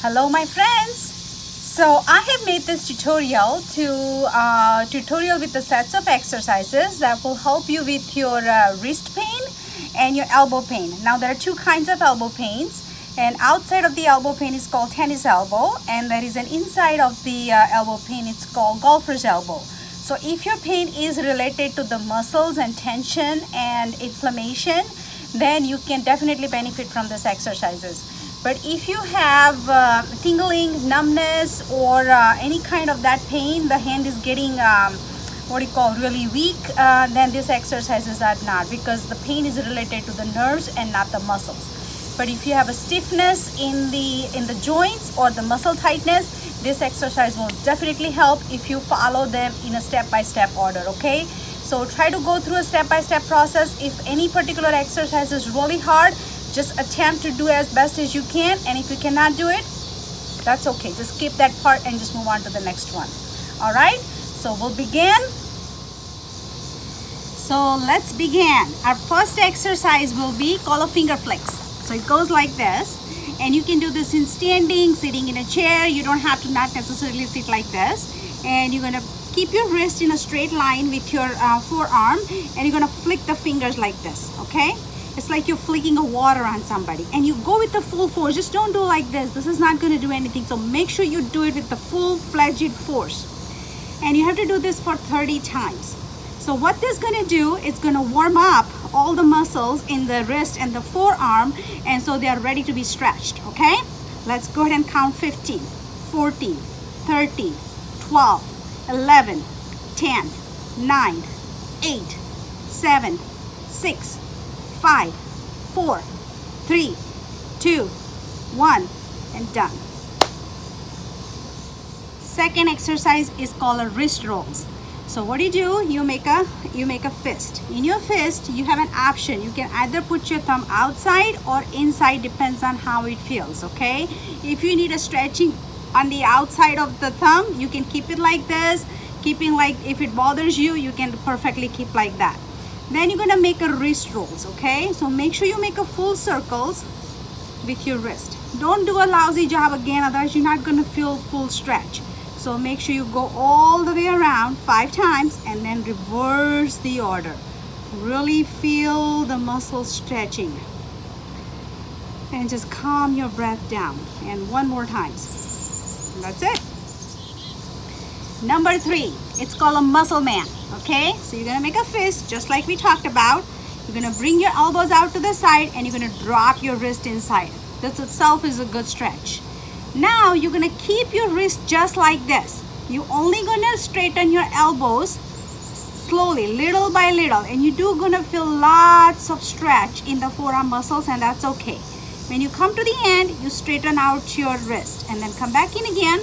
Hello my friends. So I have made this tutorial with the sets of exercises that will help you with your wrist pain and your elbow pain. Now there are two kinds of elbow pains, and outside of the elbow pain is called tennis elbow, and there is an inside of the elbow pain, it's called golfer's elbow. So if your pain is related to the muscles and tension and inflammation, then you can definitely benefit from these exercises. But if you have tingling, numbness, or any kind of that pain, the hand is getting really weak, then these exercises are not, because the pain is related to the nerves and not the muscles. But if you have a stiffness in the joints or the muscle tightness, this exercise will definitely help if you follow them in a step-by-step order, okay? So try to go through a step-by-step process. If any particular exercise is really hard, just attempt to do as best as you can, and if you cannot do it, that's okay. Just skip that part and just move on to the next one. All right, so we'll begin. So let's begin. Our first exercise will be called a finger flex. So it goes like this, and you can do this in standing, sitting in a chair. You don't have to not necessarily sit like this. And you're gonna keep your wrist in a straight line with your forearm, and you're gonna flick the fingers like this, okay? It's like you're flicking a water on somebody, and you go with the full force. Just don't do like this. This is not going to do anything. So make sure you do it with the full-fledged force. And you have to do this for 30 times. So what this is going to do, it's going to warm up all the muscles in the wrist and the forearm, and so they are ready to be stretched, okay? Let's go ahead and count 15, 14, 13, 12, 11, 10, 9, 8, 7, 6, 5, 4, 3, 2, 1, and done. Second exercise is called a wrist rolls. So what do? You make a fist. In your fist, you have an option. You can either put your thumb outside or inside, depends on how it feels, okay? If you need a stretching on the outside of the thumb, you can keep it like this. Keeping like, if it bothers you, you can perfectly keep like that. Then you're gonna make a wrist rolls, okay? So make sure you make a full circles with your wrist. Don't do a lousy job again, otherwise you're not gonna feel full stretch. So make sure you go all the way around 5 times and then reverse the order. Really feel the muscles stretching. And just calm your breath down. And one more time. And that's it. Number 3, it's called a muscle man, okay? So you're gonna make a fist, just like we talked about. You're gonna bring your elbows out to the side, and you're gonna drop your wrist inside. This itself is a good stretch. Now you're gonna keep your wrist just like this. You're only gonna straighten your elbows slowly, little by little, and you do gonna feel lots of stretch in the forearm muscles, and that's okay. When you come to the end, you straighten out your wrist, and then come back in again,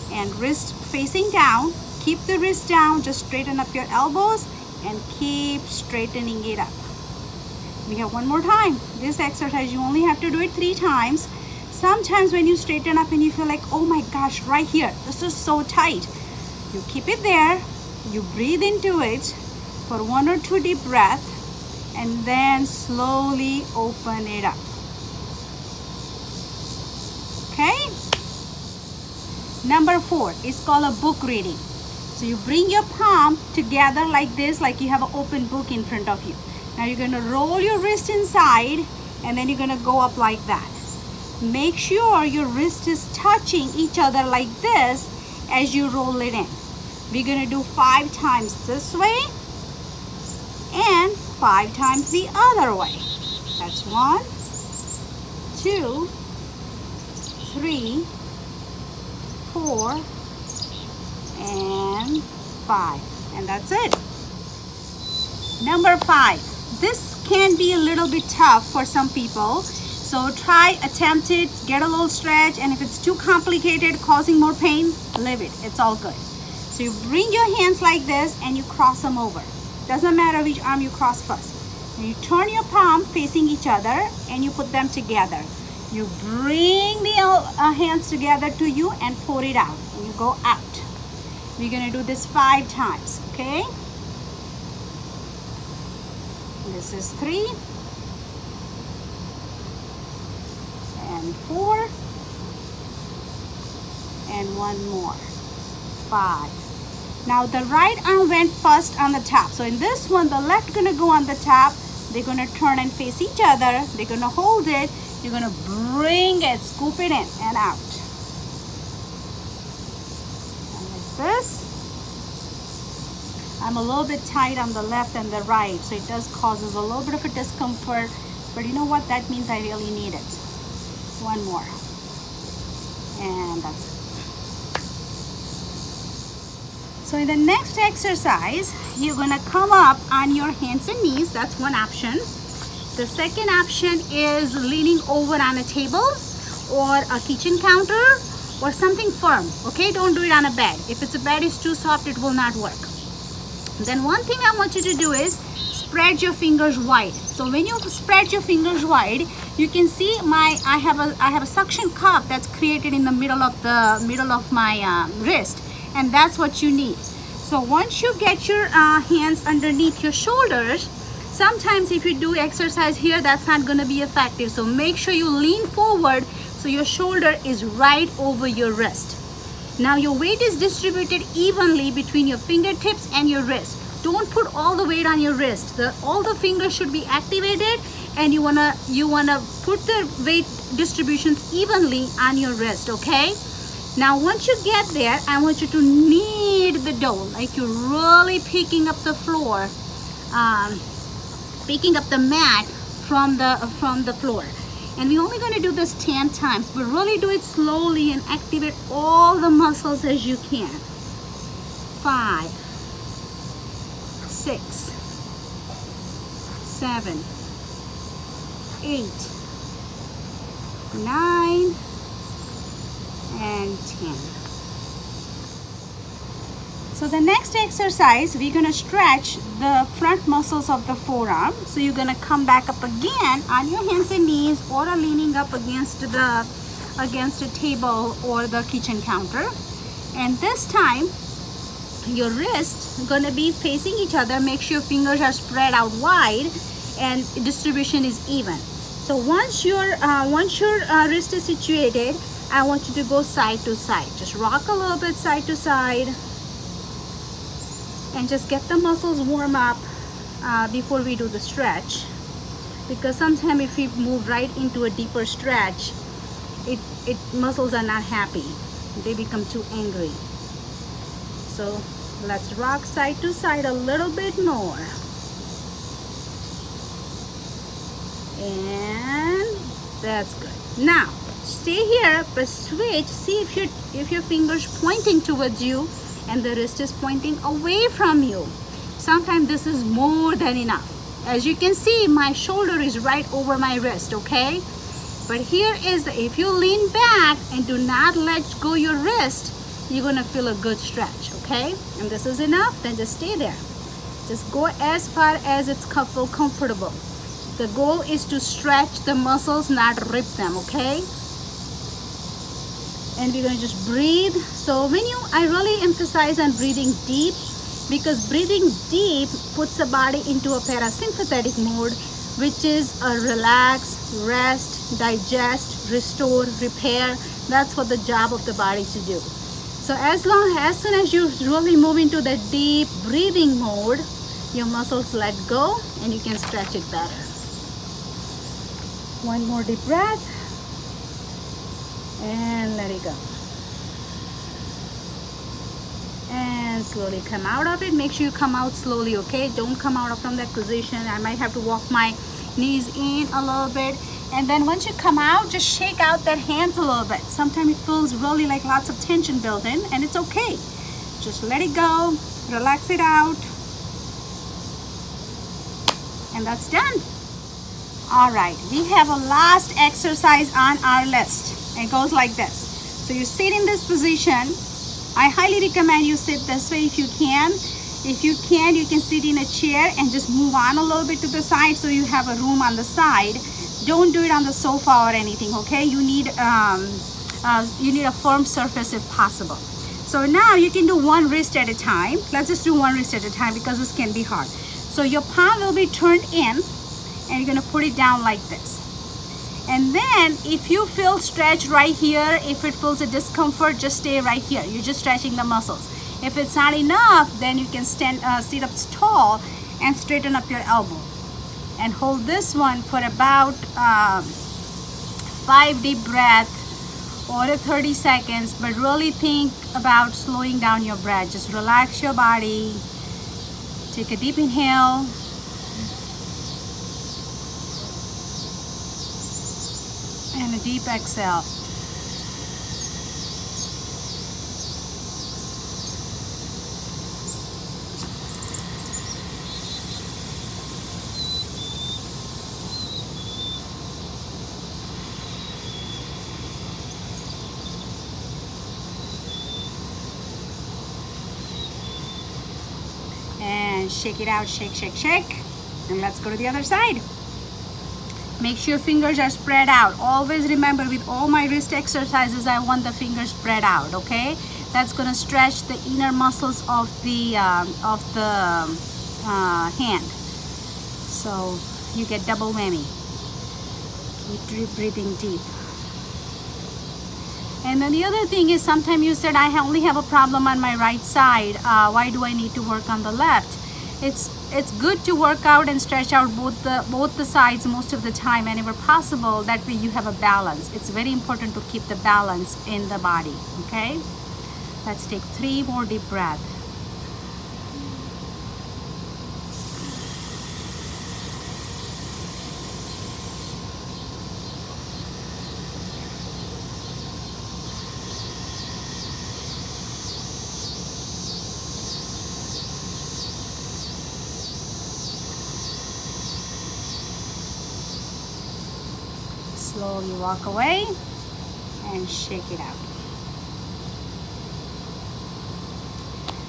and wrist facing down. Keep the wrist down, just straighten up your elbows and keep straightening it up. We have one more time. This exercise, you only have to do it 3 times. Sometimes when you straighten up and you feel like, oh my gosh, right here, this is so tight. You keep it there, you breathe into it for 1 or 2 deep breaths, and then slowly open it up. Okay? Number 4 is called a book reading. So you bring your palm together like this, like you have an open book in front of you. Now you're gonna roll your wrist inside, and then you're gonna go up like that. Make sure your wrist is touching each other like this as you roll it in. We're gonna do 5 times this way and 5 times the other way. That's 1, 2, 3, 4, and 5, and that's it. Number 5, this can be a little bit tough for some people, so attempt it, get a little stretch, and if it's too complicated, causing more pain, leave it, it's all good. So you bring your hands like this and you cross them over. Doesn't matter which arm you cross first. And you turn your palm facing each other and you put them together. You bring the hands together to you and pour it out. And you go out. We're gonna do this 5 times, okay? This is 3 and 4 and one more. 5. Now the right arm went first on the top. So in this one, the left gonna go on the top. They're gonna turn and face each other. They're gonna hold it. You're gonna bring it, scoop it in and out. And like this. I'm a little bit tight on the left and the right, so it does causes a little bit of a discomfort, but you know what? That means I really need it. One more. And that's it. So in the next exercise, you're gonna come up on your hands and knees. That's one option. The second option is leaning over on a table or a kitchen counter or something firm, okay? Don't do it on a bed. If it's a bed is too soft, it will not work. Then one thing I want you to do is spread your fingers wide. So when you spread your fingers wide, you can see I have a suction cup that's created in the middle of my wrist, and that's what you need. So once you get your hands underneath your shoulders, sometimes if you do exercise here, that's not going to be effective. So make sure you lean forward so your shoulder is right over your wrist. Now your weight is distributed evenly between your fingertips and your wrist. Don't put all the weight on your wrist. All the fingers should be activated, and you wanna put the weight distributions evenly on your wrist, okay? Now once you get there, I want you to knead the dough, like you're really picking up the floor, picking up the mat from the floor. And we're only going to do this 10 times, but really do it slowly and activate all the muscles as you can. 5, 6, 7, 8, 9, and 10. So the next exercise, we're going to stretch the front muscles of the forearm. So you're going to come back up again on your hands and knees, or leaning up against a table or the kitchen counter. And this time, your wrists are going to be facing each other. Make sure your fingers are spread out wide and distribution is even. So once your wrist is situated, I want you to go side to side. Just rock a little bit side to side. And just get the muscles warm up before we do the stretch, because sometimes if we move right into a deeper stretch, muscles are not happy. They become too angry. So let's rock side to side a little bit more. And that's good. Now stay here, but switch. See if your fingers pointing towards you and the wrist is pointing away from you. Sometimes this is more than enough. As you can see, my shoulder is right over my wrist, okay? But here is, if you lean back and do not let go your wrist, you're gonna feel a good stretch, okay? And this is enough, then just stay there. Just go as far as it's comfortable. The goal is to stretch the muscles, not rip them, okay? And we're gonna just breathe. So I really emphasize on breathing deep, because breathing deep puts the body into a parasympathetic mode, which is a relax, rest, digest, restore, repair. That's what the job of the body to do. So as soon as you really move into the deep breathing mode, your muscles let go and you can stretch it better. One more deep breath. And let it go. And slowly come out of it. Make sure you come out slowly, okay? Don't come out from that position. I might have to walk my knees in a little bit. And then once you come out, just shake out that hands a little bit. Sometimes it feels really like lots of tension built in, and it's okay. Just let it go, relax it out. And that's done. All right, we have a last exercise on our list. It goes like this. So you sit in this position. I highly recommend you sit this way if you can. If you can, you can sit in a chair and just move on a little bit to the side so you have a room on the side. Don't do it on the sofa or anything, okay? You need a firm surface if possible. So now you can do one wrist at a time. Let's just do one wrist at a time because this can be hard. So your palm will be turned in and you're gonna put it down like this. And then if you feel stretch right here, if it feels a discomfort, just stay right here. You're just stretching the muscles. If it's not enough, then you can stand, sit up tall and straighten up your elbow. And hold this one for about 5 deep breaths or 30 seconds, but really think about slowing down your breath. Just relax your body. Take a deep inhale. And a deep exhale. And shake it out, shake, shake, shake. And let's go to the other side. Make sure your fingers are spread out. Always remember, with all my wrist exercises, I want the fingers spread out, okay? That's gonna stretch the inner muscles of the hand. So you get double whammy. Keep breathing deep. And then the other thing is, sometimes you said, I only have a problem on my right side. Why do I need to work on the left? It's good to work out and stretch out both the sides most of the time whenever possible. That way you have a balance. It's very important to keep the balance in the body, okay? Let's take 3 more deep breaths. Slowly walk away and shake it out.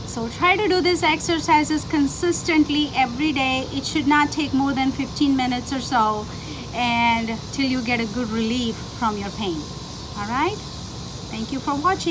So try to do these exercises consistently every day. It should not take more than 15 minutes or so, and till you get a good relief from your pain. All right? Thank you for watching.